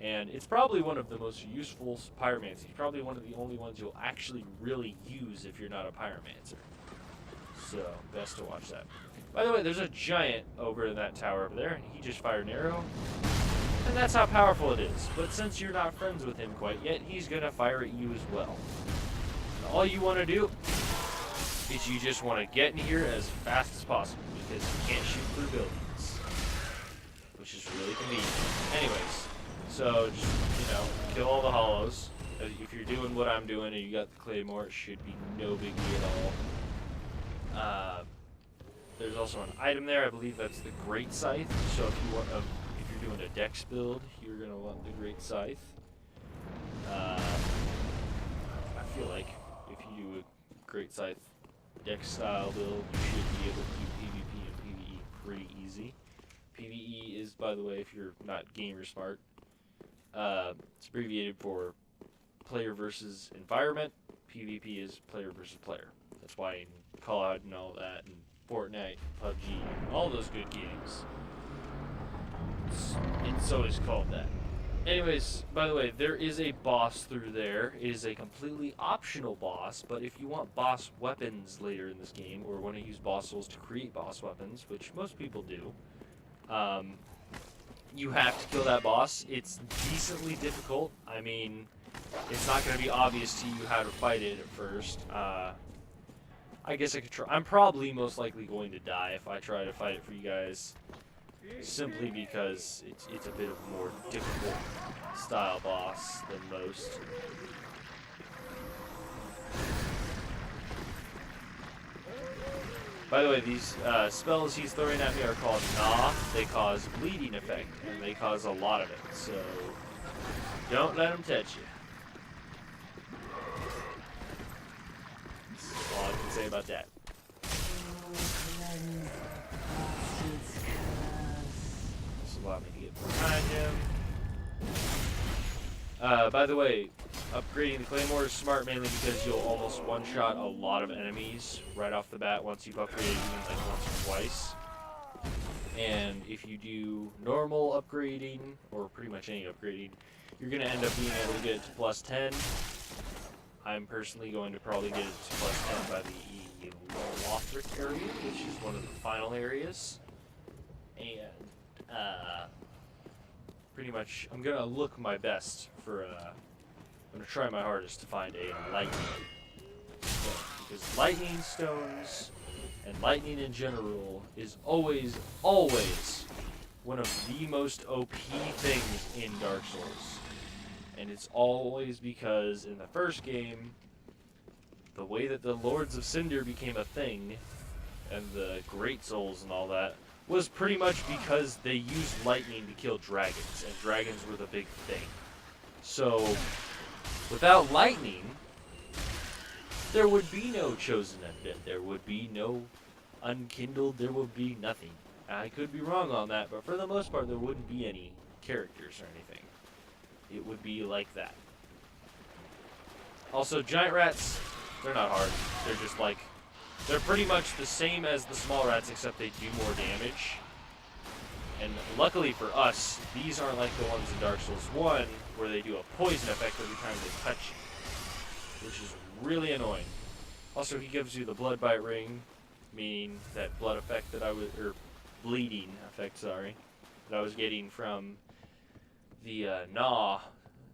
And it's probably one of the most useful pyromancies. Probably one of the only ones you'll actually really use if you're not a pyromancer. So, best to watch that. By the way, there's a giant over in that tower over there, and he just fired an arrow. And that's how powerful it is. But since you're not friends with him quite yet, he's gonna fire at you as well. And all you want to do is you just want to get in here as fast as possible, because you can't shoot through buildings, which is really convenient. Anyways, so just, kill all the hollows. If you're doing what I'm doing and you got the claymore, it should be no biggie at all. There's also an item there. I believe that's the Great Scythe. So if you're doing a dex build, you're gonna want the Great Scythe. I feel like if you do a Great Scythe dex style build, you should be able to do PvP and PvE pretty easy. PvE is, by the way, if you're not gamer smart, it's abbreviated for player versus environment. PvP is player versus player. That's why in Call Out and all that, and Fortnite, PUBG, all those good games, it's always called that. Anyways, by the way, there is a boss through there. It is a completely optional boss, but if you want boss weapons later in this game, or want to use boss souls to create boss weapons, which most people do, you have to kill that boss. It's decently difficult. I mean, it's not going to be obvious to you how to fight it at first. I guess I could try. I'm probably most likely going to die if I try to fight it for you guys, simply because it's a bit of a more difficult style boss than most. By the way, these spells he's throwing at me are called Gnaw. They cause bleeding effect, and they cause a lot of it, so don't let them touch you. That's all I can say about that. Just allow me to get behind him. By the way, upgrading the Claymore is smart mainly because you'll almost one-shot a lot of enemies right off the bat once you've upgraded even like once or twice. And if you do normal upgrading, or pretty much any upgrading, you're going to end up being able to get it to plus 10. I'm personally going to probably get it to plus 10 by the Lothric area, which is one of the final areas. And pretty much I'm going to look my best for I'm going to try my hardest to find a lightning stone, because lightning stones and lightning in general is always one of the most OP things in Dark Souls. And it's always because in the first game, the way that the Lords of Cinder became a thing, and the Great Souls and all that, was pretty much because they used lightning to kill dragons, and dragons were the big thing. So, without lightning, there would be no Chosen Undead, there would be no Unkindled, there would be nothing. I could be wrong on that, but for the most part, there wouldn't be any characters or anything. It would be like that. Also, giant rats, they're not hard. They're just like, they're pretty much the same as the small rats, except they do more damage. And luckily for us, these aren't like the ones in Dark Souls 1, where they do a poison effect every time they touch you, which is really annoying. Also, he gives you the Blood Bite Ring, meaning that blood effect that or bleeding effect, sorry, that I was getting from the Gnaw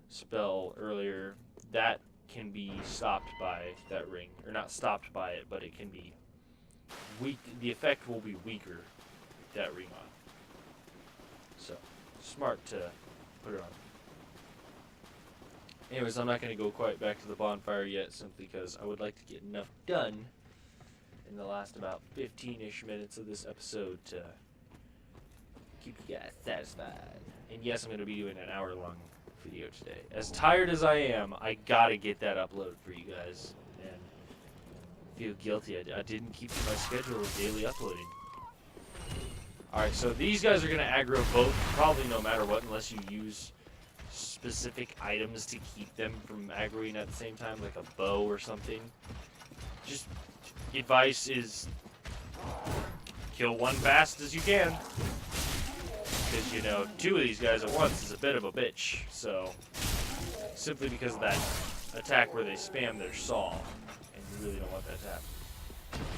spell earlier. That can be stopped by that ring, or not stopped by it, but it can be weak. The effect will be weaker with that ring on. So smart to put it on. Anyways, I'm not going to go quite back to the bonfire yet, simply because I would like to get enough done in the last about 15-ish minutes of this episode to keep you guys satisfied. And yes, I'm going to be doing an hour-long video today. As tired as I am, I gotta get that upload for you guys. And I feel guilty. I didn't keep to my schedule of daily uploading. Alright, so these guys are going to aggro both, probably no matter what, unless you use specific items to keep them from aggroing at the same time, like a bow or something. Just advice is kill one fast as you can. Because, you know, two of these guys at once is a bit of a bitch. So, simply because of that attack where they spam their saw. And you really don't want that to happen.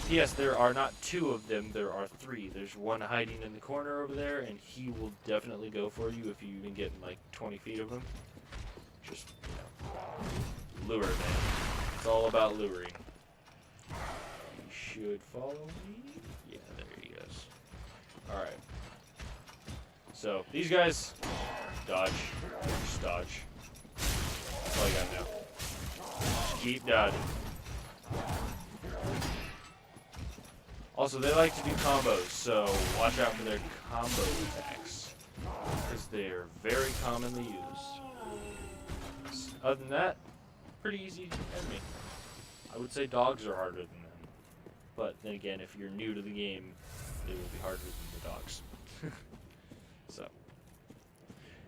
Yes, there are not two of them, there are three. There's one hiding in the corner over there, and he will definitely go for you if you even get in like 20 feet of him. Just, you know, lure, man. It's all about luring. You should follow me. Yeah, there he goes. Alright. So, these guys, dodge. Just dodge. That's all you gotta know. Just keep dodging. Also, they like to do combos, so watch out for their combo attacks, because they are very commonly used. Other than that, pretty easy enemy. I would say dogs are harder than them, but then again, if you're new to the game, it will be harder than the dogs. So,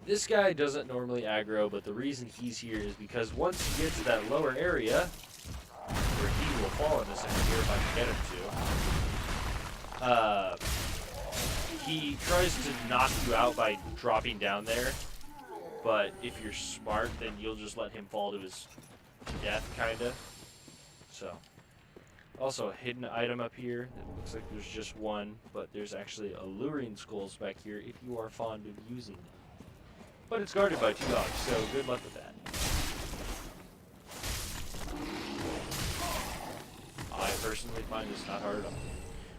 this guy doesn't normally aggro, but the reason he's here is because once he gets to that lower area, where he will fall in a second here if I can get him to, he tries to knock you out by dropping down there, but if you're smart, then you'll just let him fall to his death, kinda. So, also a hidden item up here. It looks like there's just one, but there's actually alluring skulls back here if you are fond of using them. But it's guarded by two dogs, so good luck with that. I personally find this not hard at all.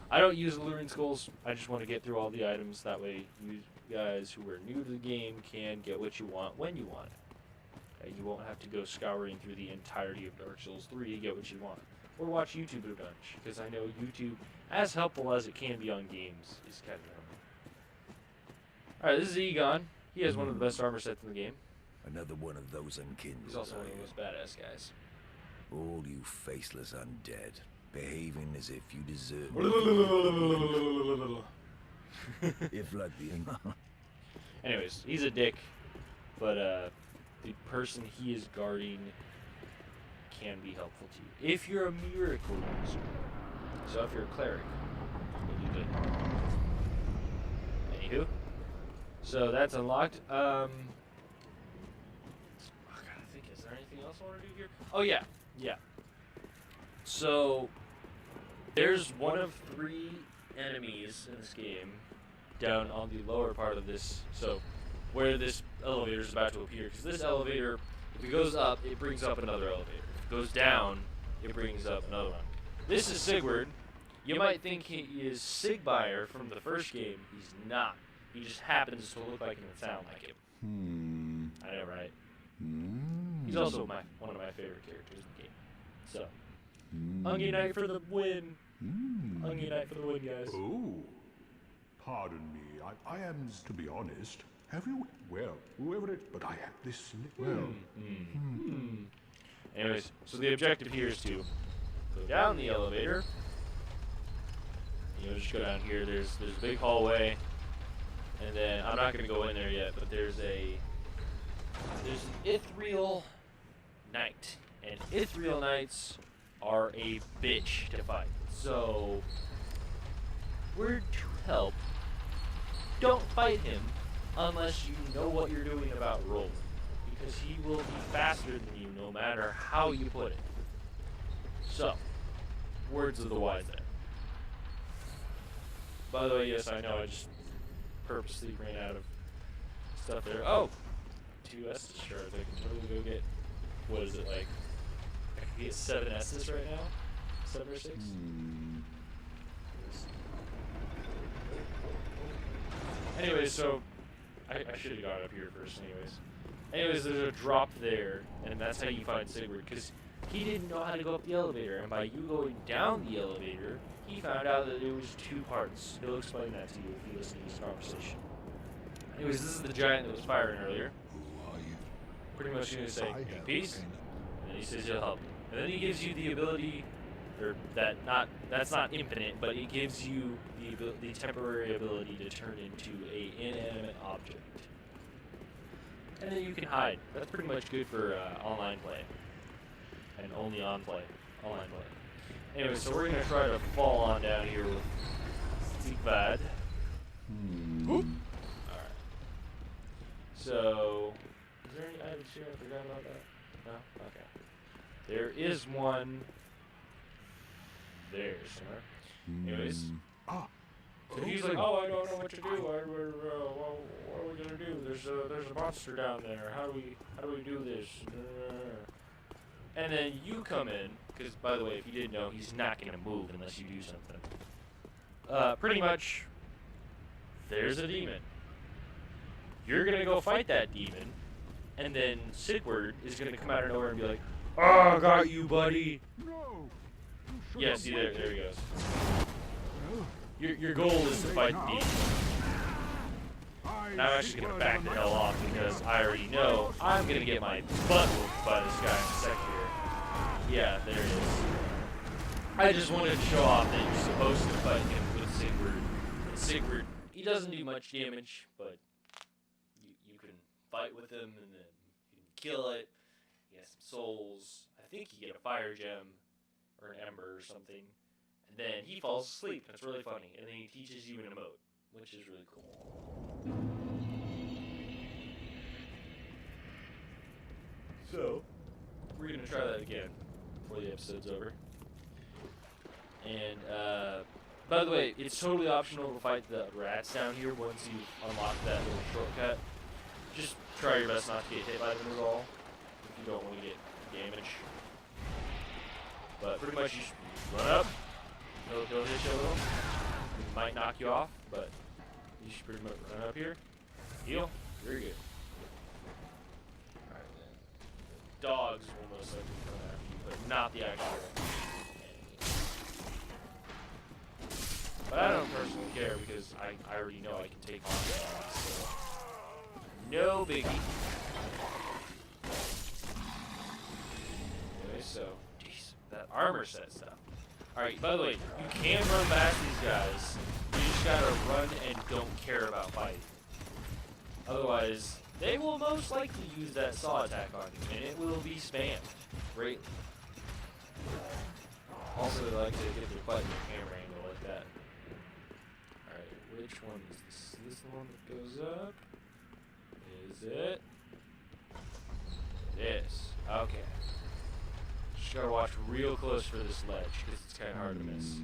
I don't use alluring skulls. I just want to get through all the items. That way, you guys who are new to the game can get what you want when you want it. Okay, you won't have to go scouring through the entirety of Dark Souls 3 to get what you want. Or watch YouTube a bunch, because I know YouTube, as helpful as it can be on games, is kind of Alright, this is Egon. He has one of the best armor sets in the game. Another one of those unkindled. He's also one of the most badass guys. All you faceless undead, behaving as if you deserve if like the Anyways, he's a dick, but the person he is guarding can be helpful to you. If you're a miracle user. So if you're a cleric, you'll do good. Anywho. So that's unlocked. I gotta think, is there anything else I want to do here? Oh yeah, yeah. So there's one of 3 enemies in this game down on the lower part of this. So where this elevator is about to appear, because this elevator, if it goes up, it brings up another elevator. If it goes down, it brings up another one. This is Sigurd. You might think he is Sigbire from the first game. He's not. He just happens to look like him and sound like him. I know, right? He's also one of my favorite characters in the game. So, Ungi for the win. Ungi for the win, guys. Oh, pardon me. I am, to be honest. Have you? Well, whoever it. But I have this. Well. Anyways, so the objective here is to go down the elevator. You know, just go down here. There's a big hallway. And then, I'm not going to go in there yet, but there's an Ithriel Knight. And Ithriel Knights are a bitch to fight. So, word to help, don't fight him unless you know what you're doing about rolling. Because he will be faster than you no matter how you put it. So, words of the wise there. By the way, yes, I know, I just purposely ran out of stuff there. Oh! 2 Estus shards. I can totally go get, what is it, like You get 7 S's right now? 7 or 6? Anyways, so I should have got up here first anyways, there's a drop there, and that's how you find Sigurd, because he didn't know how to go up the elevator, and by you going down the elevator, he found out that there was 2 parts. He'll explain that to you if you listen to this conversation. Anyways, this is the giant that was firing earlier. Who are you? Pretty much going to say, I "Make have peace," enough. and then he says he'll help you. And then he gives you the ability, or that's not infinite, but it gives you the temporary ability to turn into a inanimate object. And then you can hide. That's pretty much good for online play. And only online play. Anyway, so we're going to try to fall on down here with Sigvad. Alright. So, is there any items here? I forgot about that. No? Okay. There is one there somewhere. Anyways. So he's like, oh, I don't know what to do. What are we gonna do? There's a monster down there. How do we do this? And then you come in, because by the way, if you didn't know, he's not gonna move unless you do something. Pretty much, there's a demon. You're gonna go fight that demon, and then Sigurd is gonna come out of nowhere and be like, "Oh, got you, buddy." No! You should Yeah, have see there he goes. Well, Your goal is to fight the demon. And I'm actually gonna back the hell off because I already know I'm gonna get my butt whooped by this guy in a second here. Yeah, there it is. I just wanted to show off that you're supposed to fight him with Sigurd. And Sigurd, he doesn't do much damage, but you can fight with him and then you can kill it. He has some souls. I think you get a fire gem or an ember or something. And then he falls asleep. That's really funny. And then he teaches you an emote, which is really cool. So, we're going to try that again before the episode's over. And, by the way, it's totally optional to fight the rats down here once you unlock that little shortcut. Just try your best not to get hit by them at all, if you don't want to get damage. But pretty much you just run up, he'll hit you a little. He might knock you off, but you should pretty much run up here, heal, very good. Alright then. The dogs will most likely come after you, but not the actual enemy. But I don't personally care because I already know I can take on the dogs, so no biggie. Anyway, so, jeez, that armor set stuff. Alright, by the way, you can run past these guys. You just gotta run and don't care about fighting. Otherwise, they will most likely use that saw attack on you, and it will be spammed greatly. Also, they like to get their butt in the camera angle like that. Alright, which one is this? Is this the one that goes up? Is it? This. Okay. Just gotta watch real close for this ledge, because it's kind of hard to miss.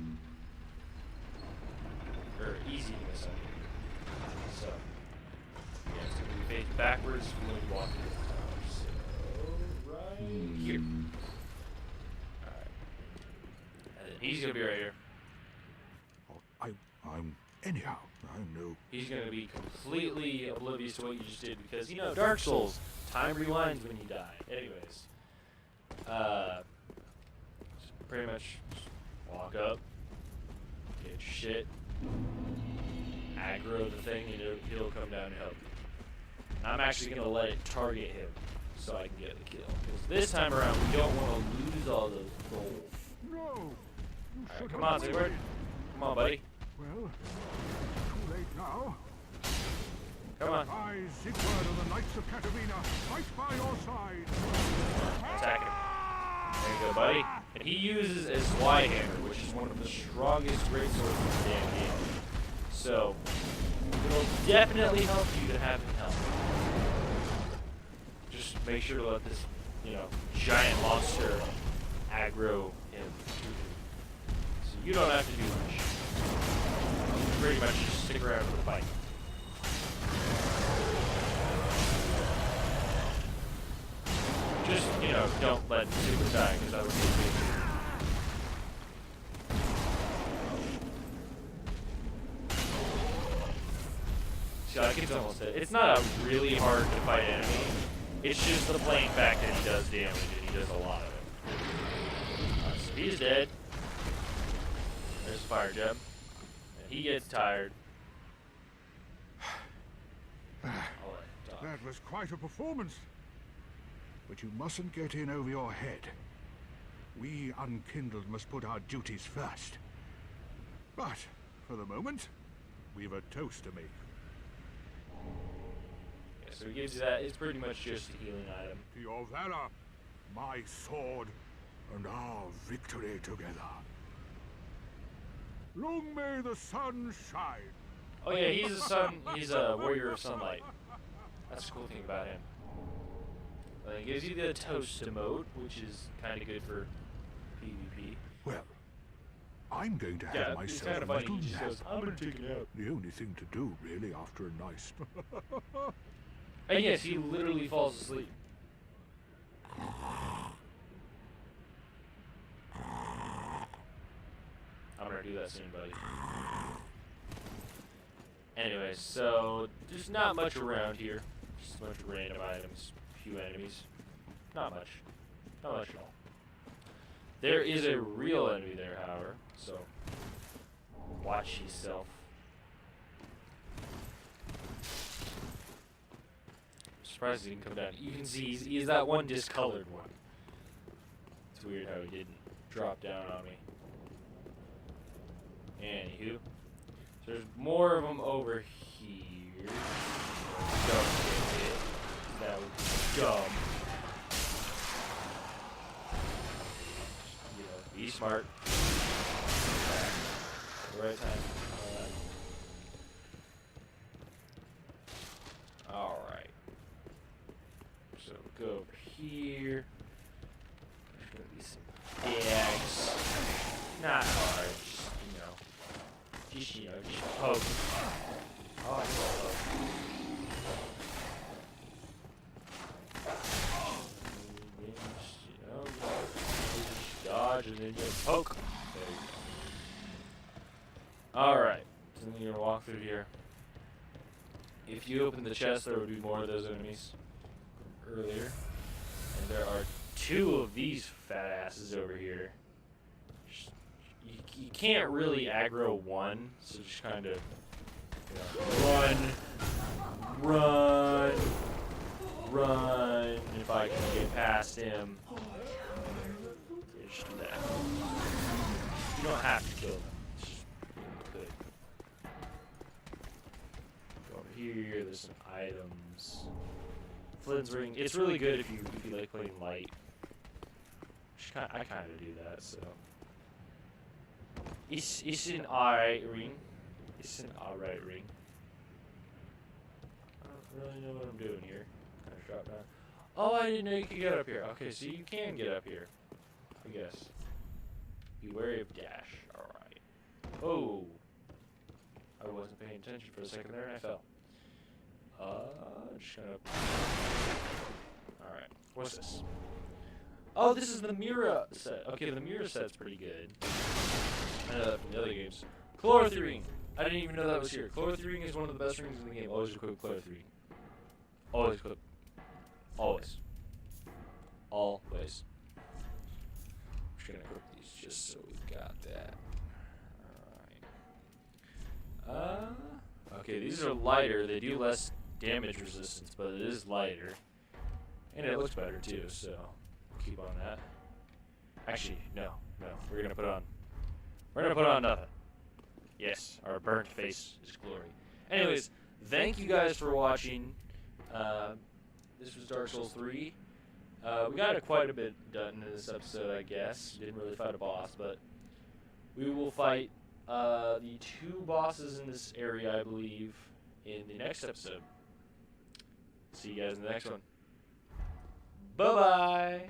Or easy to miss, I mean. So, yeah, it's gonna be facing backwards when you walk into the tower. So, right here. Alright. And then he's gonna be right here. I'm anyhow. I know. He's gonna be completely oblivious to what you just did because, you know, Dark Souls, time rewinds when you die. Anyways. Pretty much just walk up, get your shit, aggro the thing, and he'll come down and help you. And I'm actually going to let it target him so I can get the kill. Because this time around, we don't want to lose all those gold. No! You Alright, should come have on, Sigurd. Come on, buddy. Well, too late now. Come on. I, Sigurd of the Knights of Katarina, fight by your side. Attack him. There you go, buddy. And he uses his Wide Hammer, which is one of the strongest great swords in the damn game. So, it'll definitely help you to have him help. Just make sure to let this, you know, giant monster aggro him. So you don't have to do much. You pretty much just stick around for the fight. Just, you you know, don't let super die, because that would be big. See, like, it's almost dead. It's not a really hard to fight enemy. It's just the plain fact that he does damage, and he does a lot of it. So he's dead. There's a fire gem. And he gets tired. That was quite a performance. But you mustn't get in over your head. We unkindled must put our duties first. But, for the moment, we've a toast to make. Yeah, so he gives you that. It's pretty much just a healing item. To your valor, my sword, and our victory together. Long may the sun shine. Oh yeah, he's a sun. He's a warrior of sunlight. That's the cool thing about him. It gives you the toast emote, which is kind of good for PvP. Well, I'm going to have myself kind of a funny. little He just nap. goes, I'm gonna take it out. The only thing to do, really, after a nice... And yes, he literally falls asleep. I'm gonna do that soon, buddy. Anyways, so there's not much around here. Just a bunch of random items, a few enemies. Not much. Not much at all. There is a real enemy there, however, so watch yourself. I'm surprised he didn't come down. You can see he's that one discolored one. It's weird how he didn't drop down on me. Anywho, so there's more of them over here. Don't get hit. That would be dumb. You know, be smart. At the right time. Alright. So go over here. There's gonna be some bags. Not hard. Just, you know, just poke. Oh, I know. Just dodge and then just poke. There you go. Alright. So then you're gonna walk through here. If you open the chest, there would be more of those enemies earlier. And there are 2 of these fat asses over here. You can't really aggro one, so just kind of run. If I can get past him, yeah, just do that. You don't have to kill them. It's just good. Go over here. There's some items. Flynn's ring. It's really good if you like playing light. I kind of do that, so. It's an alright ring. It's an alright ring. I don't really know what I'm doing here. Kind of drop down. Oh, I didn't know you could get up here. Okay, so you can get up here. I guess. Be wary of dash. Alright. Oh. I wasn't paying attention for a second there and I fell. Just gonna... Alright. What's this? Oh, this is the Mira set. Okay, the Mira set's pretty good. I know that from the other games. Chlorothy ring. I didn't even know that was here. Chlorothy ring is one of the best rings in the game. Always equip Chlorothy ring. Always equip. Always. Always. I'm just gonna equip these just so we got that. Alright. Okay, these are lighter. They do less damage resistance, but it is lighter. And it looks better too, so keep on that. Actually, no. We're gonna put on nothing. Yes, our burnt face is glory. Anyways, thank you guys for watching. This was Dark Souls 3. We got quite a bit done in this episode, I guess. Didn't really fight a boss, but we will fight the 2 bosses in this area, I believe, in the next episode. See you guys in the next one. Bye-bye!